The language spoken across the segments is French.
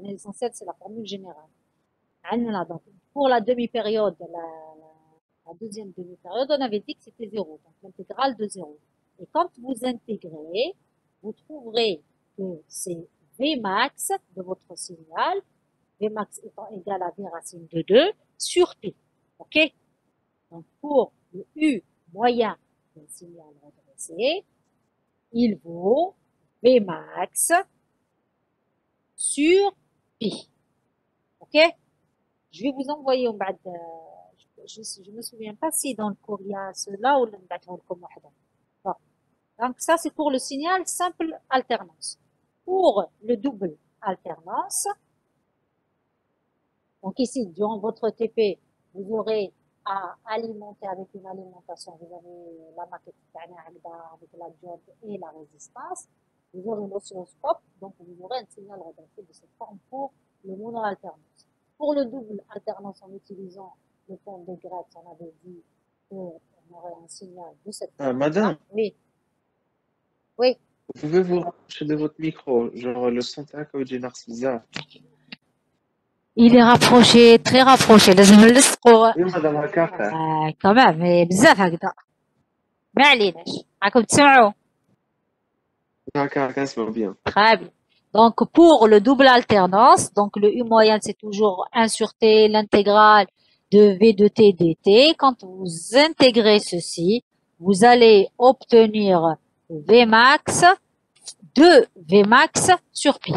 L'essentiel, c'est la formule générale. Donc, pour la demi-période, la deuxième demi-période, on avait dit que c'était 0, donc l'intégrale de 0. Et quand vous intégrez, vous trouverez que c'est Vmax de votre signal, Vmax étant égal à V racine de 2 sur Pi. OK? Donc, pour le U moyen d'un signal redressé, il vaut Vmax sur Pi. OK? Je vais vous envoyer en bas de... Je ne me souviens pas si dans le cours il y a cela ou le bon. Donc ça c'est pour le signal simple alternance. Pour le double alternance, donc ici durant votre TP, vous aurez à alimenter avec une alimentation, vous avez la maquette avec la diode et la résistance, vous aurez l'oscilloscope, donc vous aurez un signal redressé de cette forme pour le mono alternance. Pour le double alternance en utilisant le pont de Gratz, on avait dit qu'on aurait un signal de cette forme. Madame, oui. Oui. Vous pouvez vous rapprocher de votre micro, genre le son تاعك يجي ناقص بزاف. Il est rapproché, très rapproché. لازم نلصقوا. Oui madame هكاك. quand même, mais بزاف هكذا. ما عليناش. راكم تسمعوا. هكاك نسمع bien. Très bien. Donc, pour le double alternance, donc le U moyen, c'est toujours 1 sur T, l'intégrale de V de T dt. Quand vous intégrez ceci, vous allez obtenir Vmax, 2 Vmax sur pi.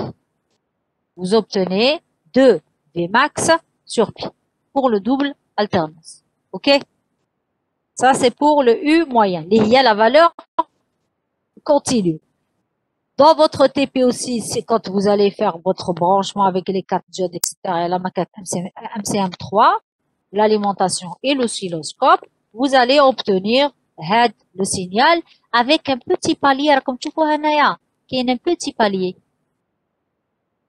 Vous obtenez 2 Vmax sur pi pour le double alternance. OK? Ça, c'est pour le U moyen. Il y a la valeur continue. Dans votre TP aussi, c'est quand vous allez faire votre branchement avec les 4 diodes, etc., la maquette MCM3, l'alimentation et l'oscilloscope, vous allez obtenir le signal avec un petit palier, comme tu vois, qui est un petit palier.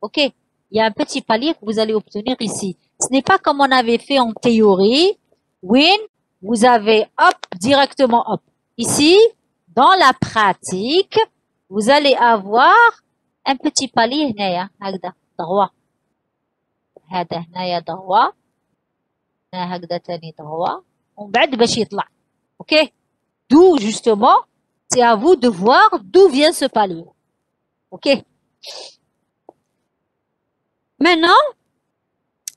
OK? Il y a un petit palier que vous allez obtenir ici. Ce n'est pas comme on avait fait en théorie. Win, vous avez hop, directement hop. Ici, dans la pratique, vous allez avoir un petit palier هنايا هكذا ضغوة هذا هنايا ضغوة هنا هكذا تاني ضغوة ومن بعد باش يطلع. OK? D'où justement, c'est à vous de voir d'où vient ce palier. OK? Maintenant,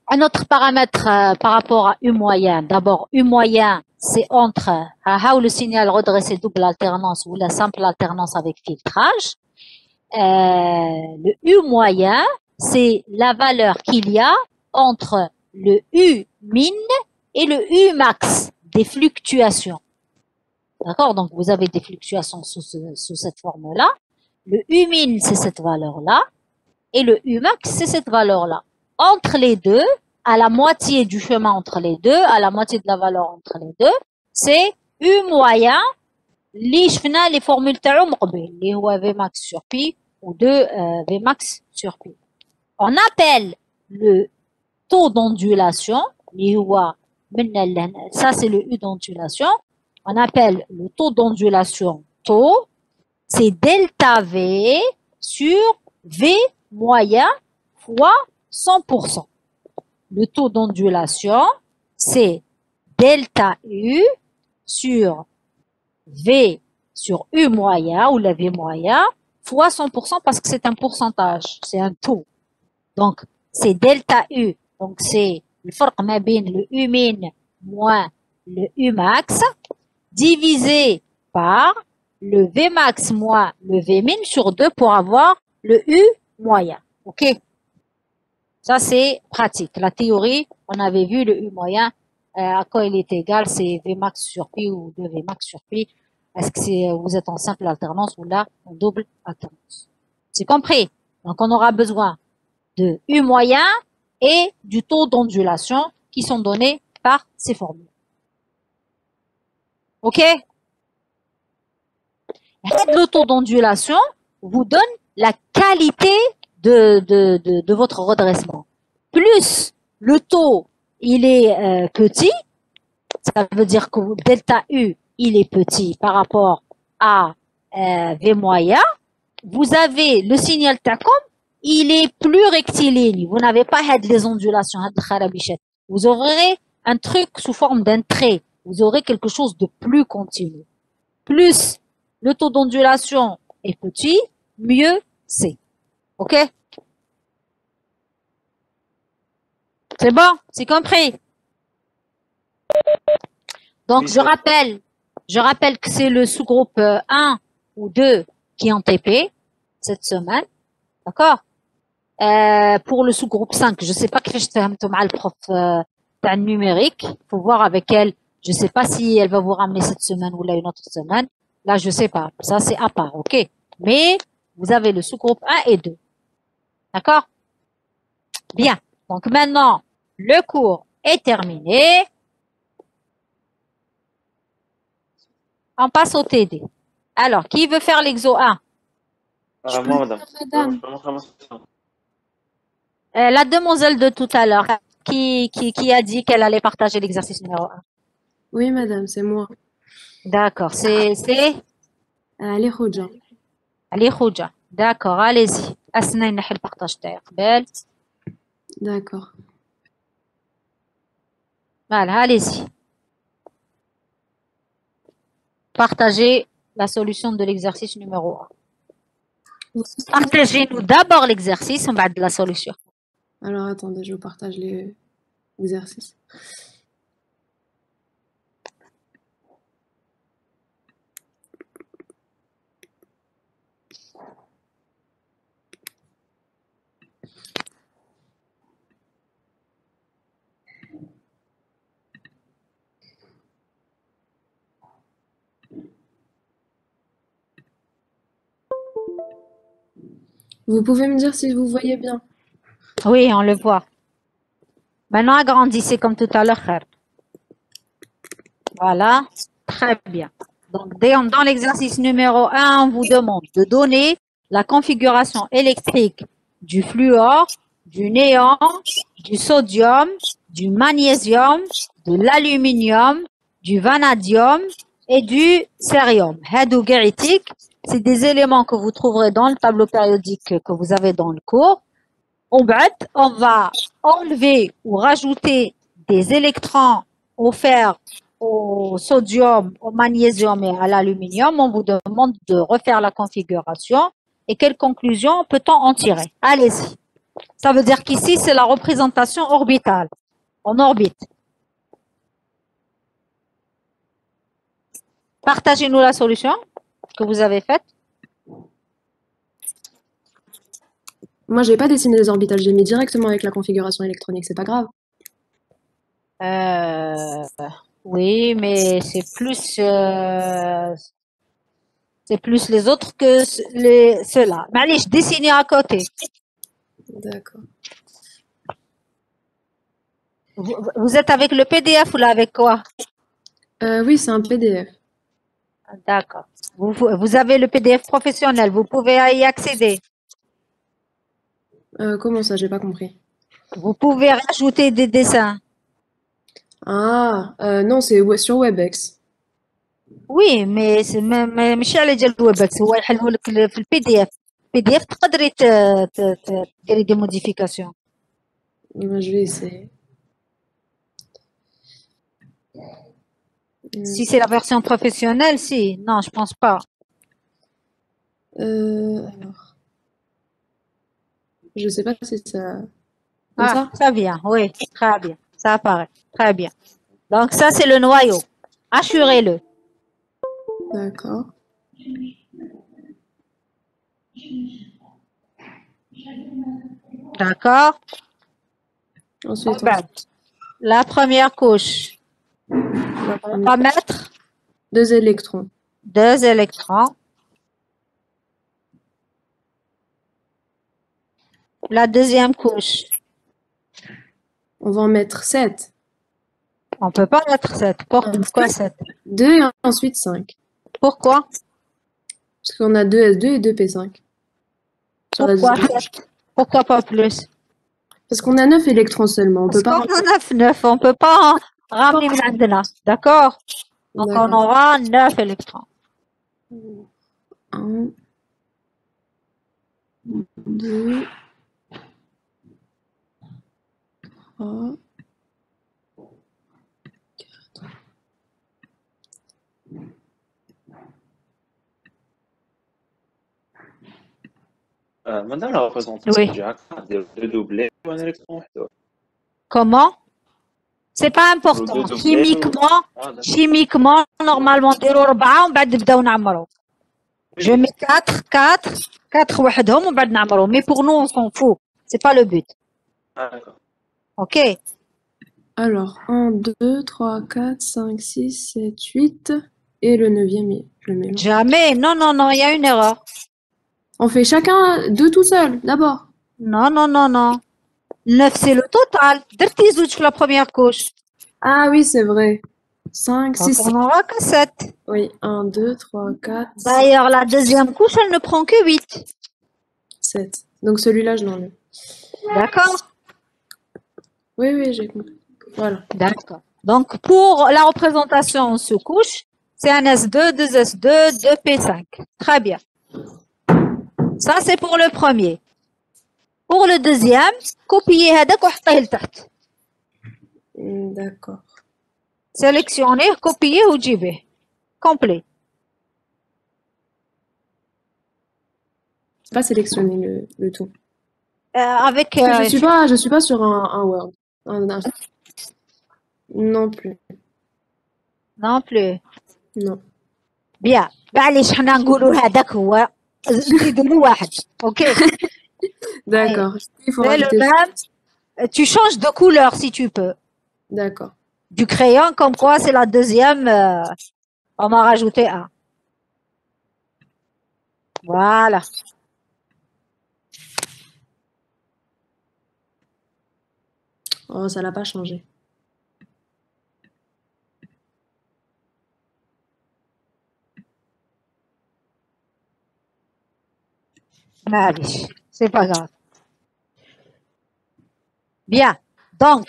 un autre paramètre par rapport à U moyen. D'abord, U moyen, c'est entre le signal redressé double alternance ou la simple alternance avec filtrage. Le U moyen, c'est la valeur qu'il y a entre le U min et le U max, des fluctuations. D'accord? Donc, vous avez des fluctuations sous cette forme-là. Le U min, c'est cette valeur-là. Et le U max, c'est cette valeur-là. Entre les deux, à la moitié du chemin entre les deux, à la moitié de la valeur entre les deux, c'est U moyen, li شفنا les formules تاعو مقبل اللي هو Vmax sur pi ou de Vmax sur pi. On appelle le taux d'ondulation, اللي هو ça c'est le U d'ondulation. On appelle le taux d'ondulation taux, c'est delta V sur V moyen fois 100%. Le taux d'ondulation, c'est delta U sur V sur U moyen ou la V moyen fois 100% parce que c'est un pourcentage, c'est un taux. Donc, c'est delta U. Donc, c'est le فرق ما بين le U min moins le U max divisé par le V max moins le V min sur 2 pour avoir le U moyen. OK? Ça, c'est pratique. La théorie, on avait vu le U moyen, à quoi il est égal, c'est Vmax sur pi ou 2 Vmax sur pi. Est-ce que vous êtes en simple alternance ou là, en double alternance? C'est compris. Donc, on aura besoin de U moyen et du taux d'ondulation qui sont donnés par ces formules. OK? Le taux d'ondulation vous donne la qualité de votre redressement. Plus le taux, il est petit, ça veut dire que delta U, il est petit par rapport à V moyen, vous avez le signal TACOM, il est plus rectiligne. Vous n'avez pas les ondulations. Vous aurez un truc sous forme d'un trait. Vous aurez quelque chose de plus continu. Plus le taux d'ondulation est petit, mieux c'est. OK? C'est bon? C'est compris? Donc, Oui, je rappelle que c'est le sous-groupe 1 ou 2 qui est en TP cette semaine. D'accord? Pour le sous-groupe 5, je ne sais pas que je le prof numérique. Il faut voir avec elle. Je ne sais pas si elle va vous ramener cette semaine ou là une autre semaine. Là, je ne sais pas. Ça, c'est à part. OK? Mais vous avez le sous-groupe 1 et 2. D'accord? Bien. Donc, maintenant, le cours est terminé. On passe au TD. Alors, qui veut faire l'exo 1? moi, madame. Madame. Je peux montrer ma solution. La demoiselle de tout à l'heure qui a dit qu'elle allait partager l'exercice numéro 1. Oui, madame, c'est moi. D'accord. C'est Allez, Khoja. Ali Khouja. D'accord, allez-y. Asna ينحي البارطاج تاعي قبل. D'accord. Voilà, allez-y. Partagez la solution de l'exercice numéro 1. Partagez-nous d'abord l'exercice, on va de la solution. Alors, attendez, je vous partage les exercices. Vous pouvez me dire si vous voyez bien? Oui, on le voit. Maintenant, agrandissez comme tout à l'heure. Voilà, très bien. Donc, dans l'exercice numéro 1, on vous demande de donner la configuration électrique du fluor, du néon, du sodium, du magnésium, de l'aluminium, du vanadium et du cérium. هادو قاعدتك, c'est des éléments que vous trouverez dans le tableau périodique que vous avez dans le cours. On va enlever ou rajouter des électrons au fer, au sodium, au magnésium et à l'aluminium. On vous demande de refaire la configuration. Et quelle conclusion peut-on en tirer? Allez-y. Ça veut dire qu'ici, c'est la représentation orbitale, en orbite. Partagez-nous la solution que vous avez faite. Moi, j'ai pas dessiné les orbitales, j'ai mis directement avec la configuration électronique, c'est pas grave. Oui, mais c'est plus les autres que ceux-là. Mais allez, je dessine à côté. D'accord. Vous êtes avec le PDF ou là avec quoi? Oui, c'est un PDF. D'accord. Vous avez le PDF professionnel, vous pouvez y accéder. Comment ça? J'ai pas compris. Vous pouvez rajouter des dessins. Ah, non, c'est sur WebEx. Oui, mais ماشي على جال الويبكس هو يحلوا لك في البي دي اف. البي دي اف تقدري ديري دي موديفيكاسيون. Je vais essayer. Si c'est la version professionnelle, si. Non, je pense pas. Alors. Je sais pas si ça. Comme Ah, ça? ça vient, oui, très bien. Ça apparaît, très bien. Donc ça, c'est le noyau. Assurez-le. D'accord. D'accord? Ensuite, La première couche, on va mettre 2 électrons. 2 électrons. La deuxième couche, On va en mettre 7. on peut pas mettre 7. Pourquoi 7? 2 et ensuite 5. Pourquoi? Parce qu'on a 2 S2 et 2 P5. Sur la Pourquoi deuxième. 7? Pourquoi pas plus? Parce qu'on a 9 électrons seulement. On peut Parce pas. qu'on en a 9, on peut pas en ramener من عندنا. D'accord? Donc on aura 9 électrons. 1, 2, 3. Maintenant, la représentation Oui. du acte de deux doublés ou un électron وحده. Comment? C'est pas ou important. deux doublés Chimiquement, d'accord. chimiquement, normalement, نديرو 4 ومن بعد نبداو نعمرو. Oui, Je oui. mets 4 وحدهم ومن بعد نعمرو. Mais pour nous, on s'en fout. C'est pas le but. Ah, d'accord. OK? Alors, 1, 2, 3, 4, 5, 6, 7, 8. Et le 9e, je le mélange. Jamais. Non, non, non, il y a une erreur. On fait chacun deux tout seul, d'abord. Non, non, non, non. 9, c'est le total. درتي زوج في la première couche. Ah oui, c'est vrai. 5, Donc, 6, on n'aura que 7. oui, 1, 2, 3, 4, 5, D'ailleurs, la deuxième couche, elle ne prend que 8. 7. Donc celui-là, je l'enlève. D'accord? Oui, oui, j'ai compris. Voilà. D'accord. Donc, pour la représentation en sous-couche, c'est un S2, 2S2, 2P5. Très bien. Ça, c'est pour le premier. Pour le deuxième, copiez هذاك وحطيه لتحت. D'accord. Sélectionnez, copiez وجيبيه. Complet. Pas sélectionner le tout. Avec... Je suis pas sur un Word. Non plus. Non plus. Non. Bien. معليش حنا نقولوا هذاك هو نزيدوا له واحد. OK. D'accord. Il faut C'est le rajouter. même. Tu changes de couleur si tu peux. D'accord. Du crayon, comme quoi c'est la deuxième. On m'a rajouté un. Voilà. Oh, ça l'a pas changé. معليش. C'est pas grave. Bien. Donc,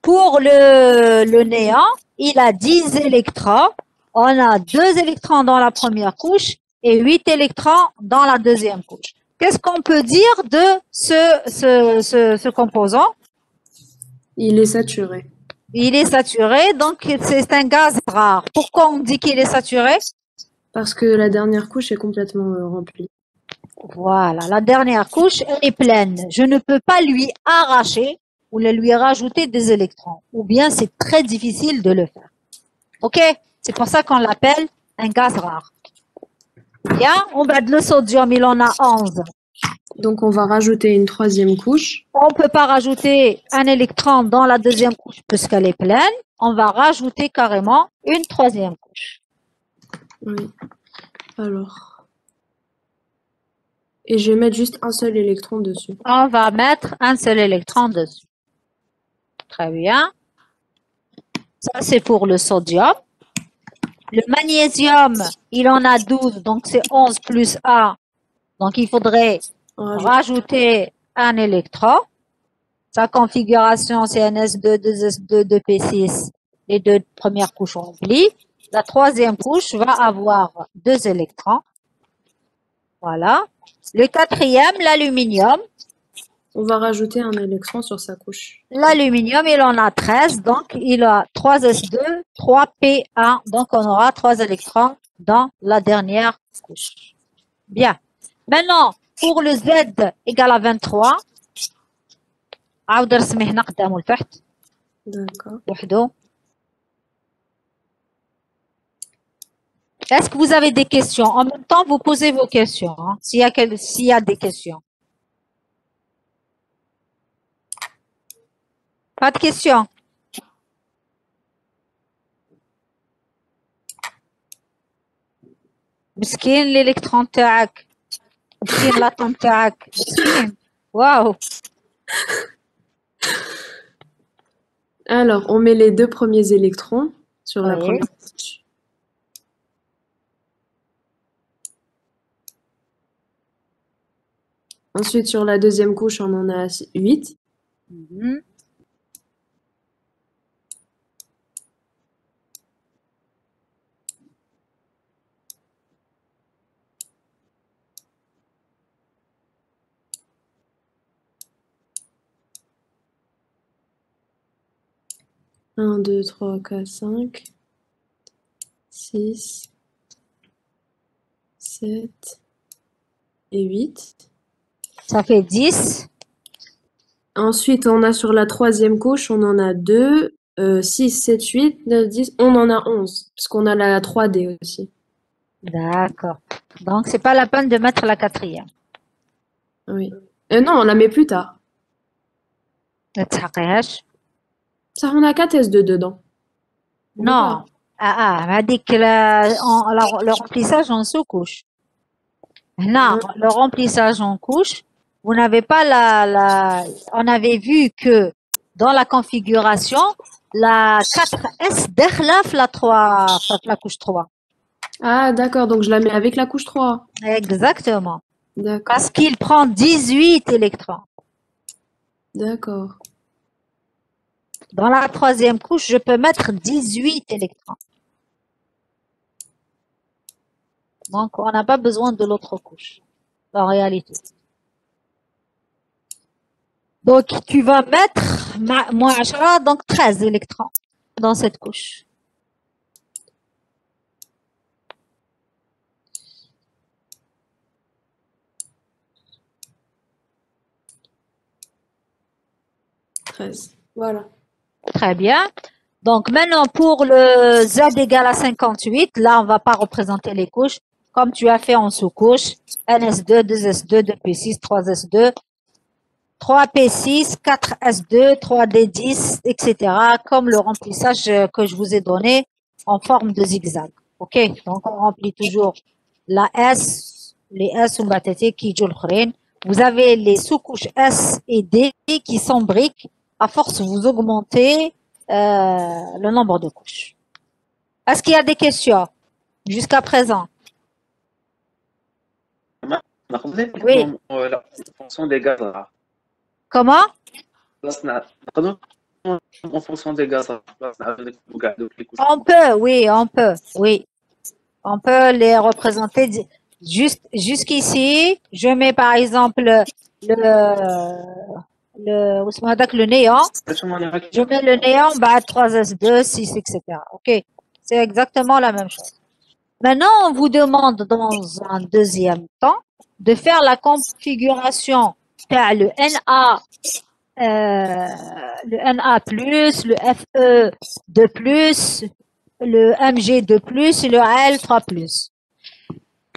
pour le néant, il a 10 électrons. On a 2 électrons dans la première couche et 8 électrons dans la deuxième couche. Qu'est-ce qu'on peut dire de ce composant? Il est saturé. Il est saturé, donc c'est un gaz rare. Pourquoi on dit qu'il est saturé? Parce que la dernière couche est complètement remplie. Voilà, la dernière couche, elle est pleine. Je ne peux pas lui arracher ou lui rajouter des électrons. Ou bien c'est très difficile de le faire. OK? C'est pour ça qu'on l'appelle un gaz rare. Bien, on va de le sodium, il en a 11. Donc on va rajouter une troisième couche. On ne peut pas rajouter un électron dans la deuxième couche puisqu'elle est pleine. On va rajouter carrément une troisième couche. Oui. Alors. Et je vais mettre juste un seul électron dessus. On va mettre un seul électron dessus. Très bien. Ça, c'est pour le sodium. Le magnésium, il en a 12, donc c'est 11 plus 1. Donc, il faudrait rajouter un électron. Sa configuration, c'est NS2, 2S2, 2P6, les deux premières couches remplies. La troisième couche va avoir 2 électrons. Voilà. Le quatrième, l'aluminium. On va rajouter un électron sur sa couche. L'aluminium, il en a 13, donc il a 3S2, 3P1, donc on aura 3 électrons dans la dernière couche. Bien. Maintenant, pour le Z égale à 23, عاود رسميه هنا قدامه لتحت. D'accord. وحده. Est-ce que vous avez des questions? En même temps, vous posez vos questions, hein, s'il y a des questions. Pas de questions? مسكين الالكترون تاعك. مسكين الاتوم تاعك. مسكين. واو. Alors, on met les deux premiers électrons sur la Oui. première couche. Ensuite, sur la deuxième couche, on en a 8. Mhm. 1, 2, 3, 4, 5, 6, 7 et 8. Ça fait 10. Ensuite, on a sur la troisième couche, on en a 2, 6, 7, 8, 9, 10. On en a 11, parce qu'on a la 3D aussi. D'accord. Donc, c'est pas la peine de mettre la quatrième. Oui. Non, on la met plus tard. ما تحقيهاش. Ça, on a 4 S2 dedans. On peut Non. هذيك le remplissage en sous-couche. Là, le remplissage en couche, vous n'avez pas on avait vu que dans la configuration, la 4S derrière la 3, la couche 3. Ah, d'accord, donc je la mets avec la couche 3. Exactement. D'accord, Parce qu'il prend 18 électrons. d'accord. Dans la troisième couche, je peux mettre 18 électrons. Donc, on n'a pas besoin de l'autre couche, en réalité. Donc, tu vas mettre moins 10, donc 13 électrons dans cette couche. Voilà. Très bien. Donc, maintenant, pour le Z égale à 58, là, on ne va pas représenter les couches. Comme tu as fait en sous-couche, NS2, 2S2, 2P6, 3S2, 3P6, 4S2, 3D10, etc. Comme le remplissage que je vous ai donné en forme de zigzag. OK? Donc, on remplit toujours la S, les S ou batete qui jouent le. Vous avez les sous-couches S et D qui s'embriquent. À force, vous augmentez le nombre de couches. Est-ce qu'il y a des questions jusqu'à présent? Oui. La fonction des gaz rares. Comment? En fonction des gaz rares. On peut, oui, on peut, oui. On peut les représenter jusqu'ici. Je mets par exemple le néant. Je mets le néant, 3S2, 6, etc. OK. C'est exactement la même chose. Maintenant, on vous demande dans un deuxième temps de faire la configuration par le NA, le FE de plus, le MG de plus et le AL 3 plus.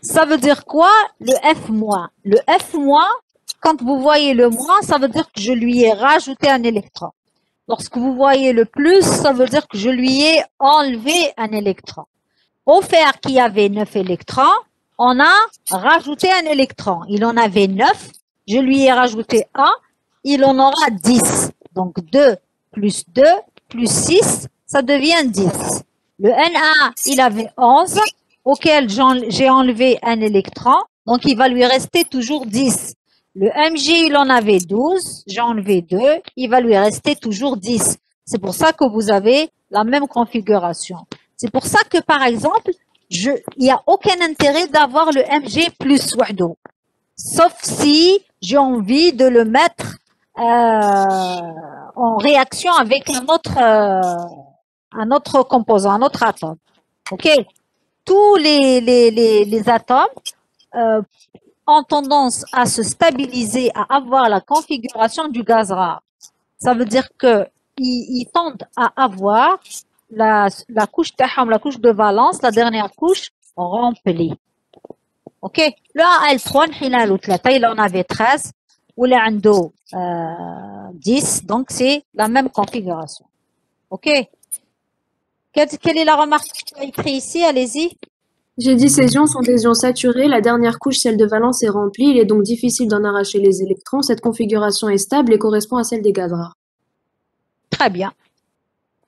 Ça veut dire quoi? Le F-. Le F-, quand vous voyez le moins, ça veut dire que je lui ai rajouté un électron. Lorsque vous voyez le plus, ça veut dire que je lui ai enlevé un électron. Au fer qui avait 9 électrons, on a rajouté un électron. Il en avait 9, je lui ai rajouté 1, il en aura 10. Donc 2 plus 2 plus 6, ça devient 10. Le Na, il avait 11, auquel j'ai enlevé un électron, donc il va lui rester toujours 10. Le Mg, il en avait 12, j'ai enlevé 2, il va lui rester toujours 10. C'est pour ça que vous avez la même configuration. C'est pour ça que, par exemple, il n'y a aucun intérêt d'avoir le Mg plus wahdo. Sauf si j'ai envie de le mettre en réaction avec un autre composant, un autre atome. OK? Tous les atomes ont tendance à se stabiliser, à avoir la configuration du gaz rare. Ça veut dire qu'ils tendent à avoir la couche la couche de valence, la dernière couche, remplie. OK? Le AL3, il en avait 13, ou le Ando 10, donc c'est la même configuration. OK? Quelle est la remarque que tu as écrite ici? Allez-y. J'ai dit ces ions sont des ions saturés, la dernière couche, celle de valence, est remplie, il est donc difficile d'en arracher les électrons. Cette configuration est stable et correspond à celle des gaz rares. Très bien.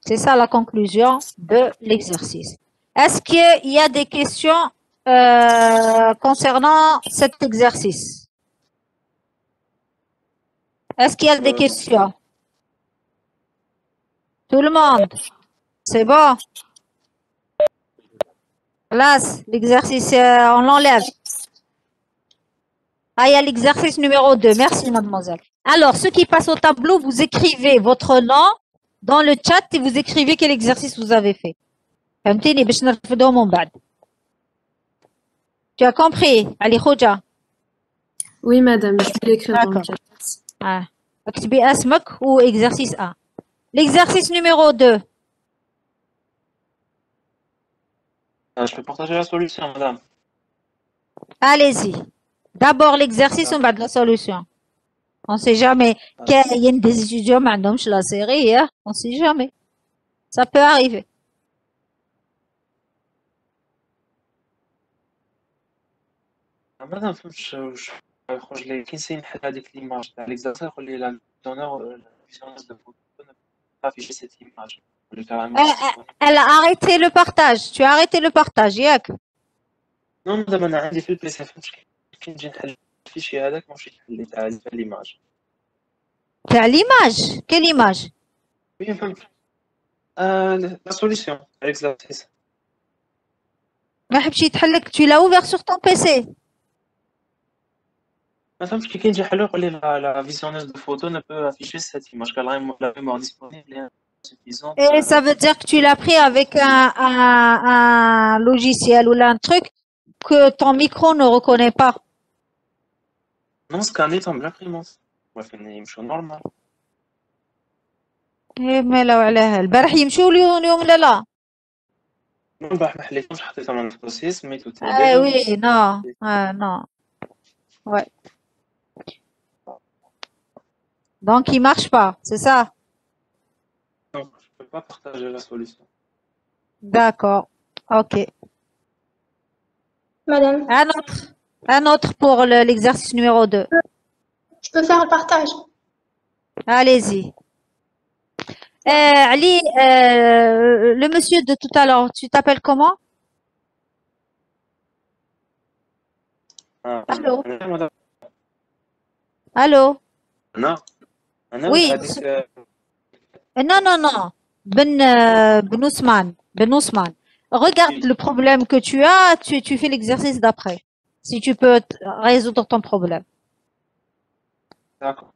C'est ça la conclusion de l'exercice. Est-ce qu'il y a des questions concernant cet exercice? Est-ce qu'il y a des questions? Tout le monde? C'est bon? Classe, l'exercice, on l'enlève. Ah, il y a l'exercice numéro 2. Merci, mademoiselle. Alors, ceux qui passent au tableau, vous écrivez votre nom, dans le chat et vous écrivez quel exercice vous avez fait. فهمتيني باش نرفدهم من بعد. Tu as compris Ali Khouja? Oui, madame, je vais l'écrire dans le D'accord. chat. اكتبي اسمك و exercice A. L'exercice numéro 2. Je peux partager la solution, madame. Allez-y. D'abord l'exercice ou بعد la solution. On sait jamais. كاين des étudiants ما عندهمش la série, hein? On sait jamais. Ça peut arriver. ما فهمتش واش يخرج لي كي نسي نحل هذيك ليماج تاع ليكزارسيس يقول لي لا فيزيونيز دو فوتو افيشي سيت ايماج يقول لك راه Elle a arrêté le partage. Tu as arrêté le partage, ياك؟ نو دابا انا عندي في البيسي فهمت كي نجي نحل الفيشي هذاك ماشي نحل لي تاع ليماج تاع l'image. Quelle image? وي فهمت لا سوليسيون تاع ليكزارسيس ما حبش يتحلك. Tu l'as ouvert sur ton PC. ما فهمتش كي نجي نحلو يقول لي لا فيزيونيز دو فوتو ne peut afficher cette image car la mémoire disponible est insuffisante. Et ça veut dire que tu l'as pris avec un logiciel ou là, un truc que ton micro ne reconnaît pas. Non, سكانيتهم بالامبريمونت ولكن يمشوا نورمال. إيه مالا وعلاها البارح يمشوا اليوم لا. البارح ما حليتهمش حطيتهم عند الدوسي سميتو Ah oui, non. Ah, non. Ouais. Donc, il marche pas, c'est ça? Donc, je peux pas partager la solution. D'accord. OK. Madame, Un autre pour l'exercice numéro 2. je peux faire le partage. Allez-y. Ali, le monsieur de tout à l'heure, tu t'appelles comment? Allô? Allô? Non. Oui. Non. Ben Ousmane. Regarde le problème que tu as, tu fais l'exercice d'après. Si tu peux résoudre ton problème. D'accord.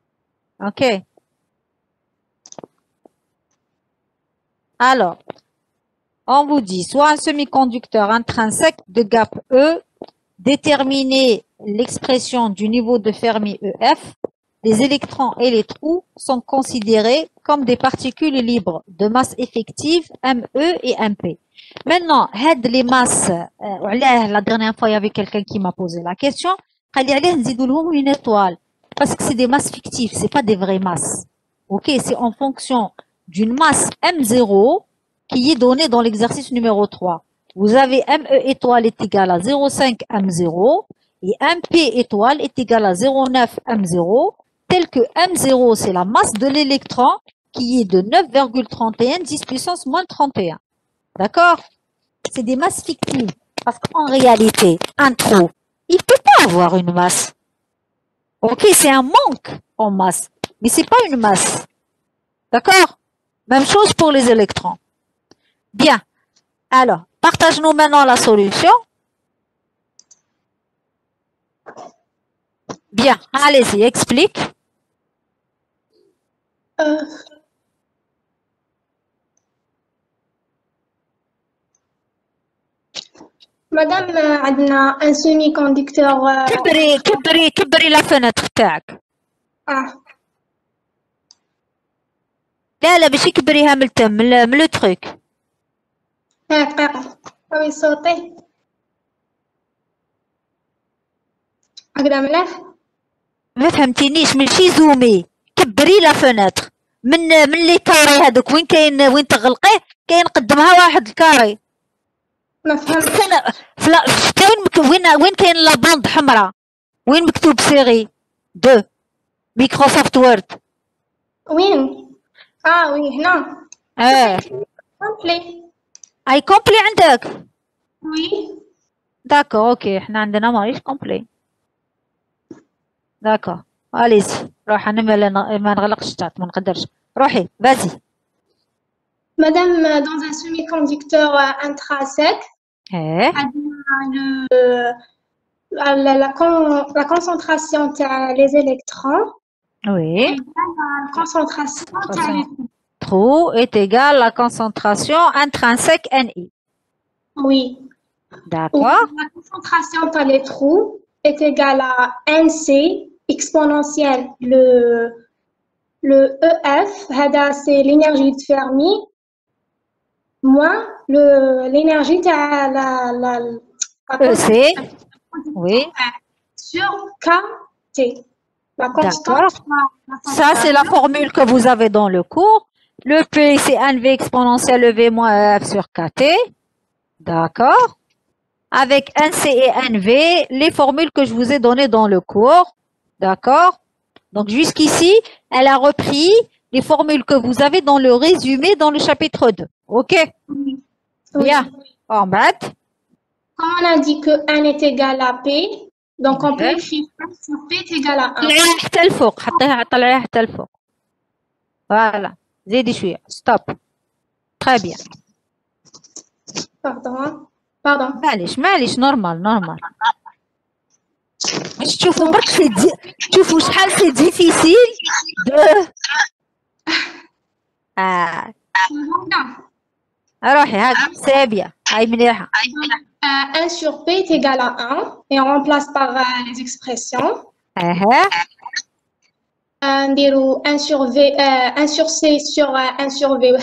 OK. Alors, on vous dit soit un semi-conducteur intrinsèque de gap E, déterminer l'expression du niveau de Fermi EF. Les électrons et les trous sont considérés comme des particules libres de masse effective ME et MP. Maintenant, les masses, la dernière fois, il y avait quelqu'un qui m'a posé la question, une étoile, parce que c'est des masses fictives, c'est pas des vraies masses. Ok, c'est en fonction d'une masse M0 qui est donnée dans l'exercice numéro 3. Vous avez ME étoile est égal à 0,5 M0 et MP étoile est égal à 0,9 M0, tel que M0 c'est la masse de l'électron qui est de 9,31 10 puissance moins 31. D'accord? C'est des masses fictives parce qu'en réalité, un trou, il ne peut pas avoir une masse. Ok, c'est un manque en masse, mais c'est pas une masse. D'accord? Même chose pour les électrons. Bien. Alors, partage-nous maintenant la solution. Bien, allez-y, explique. Madame, عندنا un semi-conducteur. كبري la fenêtre تاعك. لا باش كبريها من لو تروك. دقيقة. وي صوتي. هكذا مليح؟ ما فهمتينيش ماشي زومي. كبري لا فenêtre من لي كاري هذوك وين تغلقيه كاين قدامها واحد الكاري. ما فهمتش. وين كاين لا باند حمراء وين مكتوب سيري 2 مايكروسوفت وورد. وين؟ وين هنا. كومبلي. اي كومبلي عندك؟ وي. داكور اوكي احنا عندنا ماهيش كومبلي. داكور اليزي روح انا ما نغلقش الشات ما نقدرش. روحي فازي. Madame, dans un semi-conducteur intrinsèque, la concentration des électrons oui. égale à la concentration des trou est égal à la concentration intrinsèque Ni. Oui. D'accord. La concentration par les trous est égale à NC exponentielle le EF, c'est l'énergie de Fermi, moins l'énergie de la EC. Oui. sur KT. La constante. Ça, c'est la formule que vous avez dans le cours. Le P, c'est NV exponentielle EV moins EF sur KT. D'accord. Avec NC et NV, les formules que je vous ai données dans le cours. D'accord. Donc, jusqu'ici, elle a repris les formules que vous avez dans le résumé dans le chapitre 2. OK? Oui. Bien. En bas. Comme on a dit que N est égal à P, donc on peut écrire N sur P est égal à 1. Voilà. زيدي شوية. Stop. Très bien. Pardon. معليش normal. تشوفوا برك تشوفوا شحال سي ديفيسيل دو روحي هاك سي بيان هاي مليحة. 1 sur P est égal à 1 et on remplace par les expressions. نديرو 1 sur V 1 sur C sur 1 sur V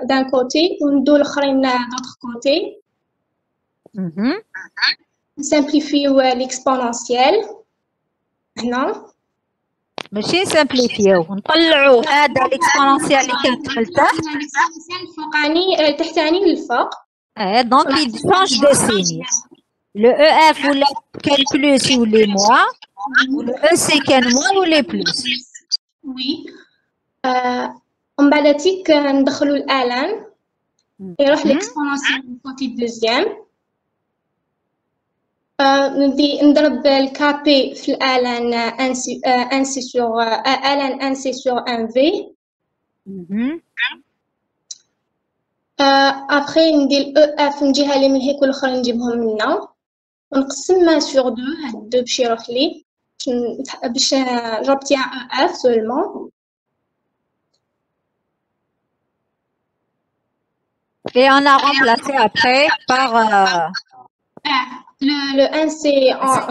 d'un côté وندو الاخرين d'autre côté. نسامبليفيو l'exponentielle هنا. ماشي نسامبليفيو نطلعوا هذا الاكسبونونسيال اللي كانت لتحت الفوقاني تحتاني للفوق. دونك il change de signe. Le EF ولا كان بلوس يولي موان و le EC كان موان ولا بلوس. وي. ومن بعد تيك ندخلوا الالان يروح l'exponentielle كوتي دوزيام. نضرب الكابي في الالان ان سي سور الان ان سي سور ان في. ابخي ندير او اف نجيها لي من هيك والاخرين نجيبهم من هنا ونقسم ما سور دو. هاد دو باش يروح لي باش جوبتيان او اف سولمون. Et on a remplacé après par le 1C,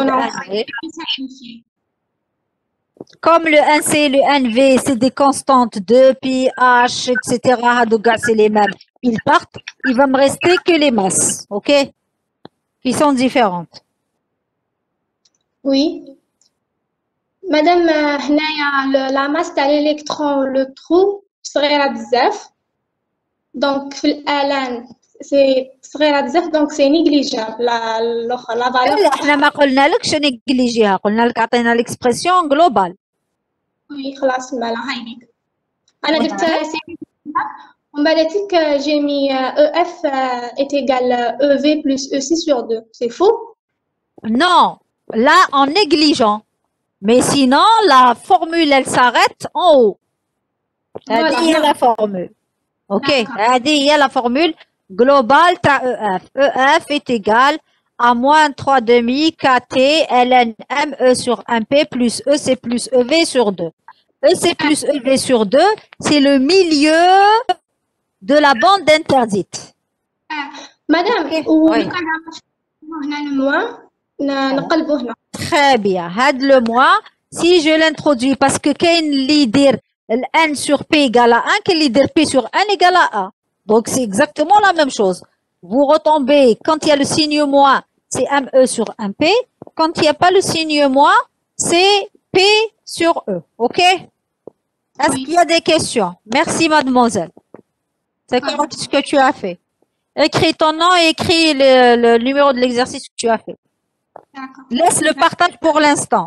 on a comme le 1C et le NV, c'est des constantes de pi, h, etc. C'est les mêmes. Ils partent, il va me rester que les masses, ok? Qui sont différentes. Oui. Madame, la masse de l'électron, le trou, صغيرة بزاف. Donc, c'est صغيرة بزاف donc c'est négligeable la valeur. احنا ما قلنا لكش نيجليجيها، قلنا لك عطينا الاكسبرسيون جلوبال. وي خلاص مالا هايديك انا درت ومن بعد تيك جي مي او اف est égal EV plus EC sur 2. C'est faux? Non, là en négligeant. Mais sinon la formule elle s'arrête en haut. هذه هي la formule. OK, هذه هي la formule globale تاع EF. EF est égal à moins 3 demi KT ln ME sur 1P plus EC plus EV sur 2. EC plus EV sur 2, c'est le milieu de la bande interdite. Madame, oui. Très bien. Had le moins, si je l'introduis, parce que Kain l'idée N sur P égale à 1, que l'idée P sur N égale à 1. Donc, c'est exactement la même chose. Vous retombez, quand il y a le signe moins, c'est ME sur 1P. Quand il n'y a pas le signe moins, c'est P sur E. OK? Est-ce qu'il y a des questions? Merci, mademoiselle. C'est correct ce que tu as fait. Écris ton nom et écris le numéro de l'exercice que tu as fait. Laisse le partage pour l'instant.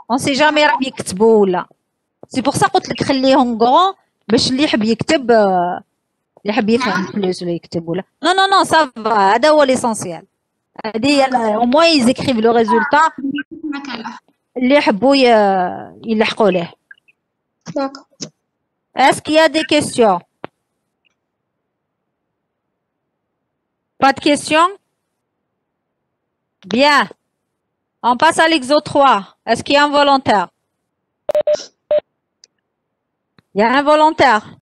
On ne sait jamais راح يكتبوا ولا. C'est pour ça قلت لك خليهم grand باش اللي يحب يكتب اللي يحب يفهم بلوس ولا يكتب ولا. Non non non, ça va. هذا هو l'essentiel. هذه au moins ils écrivent le résultat. اللي يحبوا يلحقوا له. Est-ce qu'il y a des questions? Pas de questions? Bien. On passe à l'exo 3. Est-ce qu'il y a un volontaire? Il y a un volontaire.